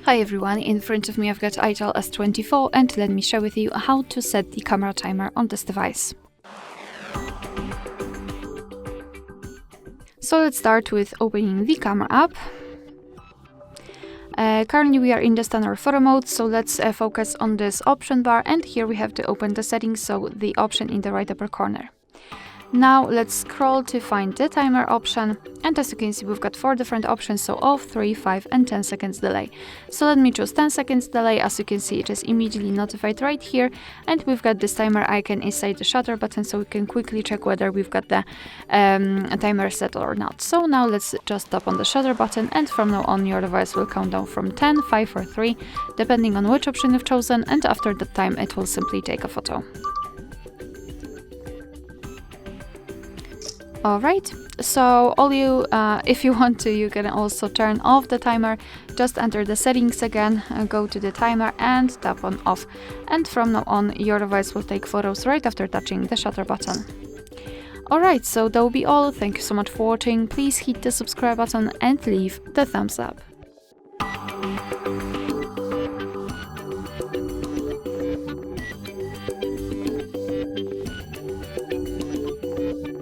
Hi everyone, in front of me I've got ITEL S24 and let me share with you how to set the camera timer on this device. So let's start with opening the camera app. Currently we are in the standard photo mode, so let's focus on this option bar, and here we have to open the settings, so the option in the right upper corner. Now let's scroll to find the timer option, and as you can see we've got 4 different options, so off, 3, 5 and 10 seconds delay. So let me choose 10 seconds delay. As you can see, it is immediately notified right here, and we've got this timer icon inside the shutter button, so we can quickly check whether we've got the timer set or not. So now let's just tap on the shutter button, and from now on your device will count down from 10, 5 or 3 depending on which option you've chosen, and after that time it will simply take a photo. Alright, so if you want to, you can also turn off the timer. Just enter the settings again, go to the timer and tap on off. And from now on, your device will take photos right after touching the shutter button. Alright, so that will be all. Thank you so much for watching. Please hit the subscribe button and leave the thumbs up.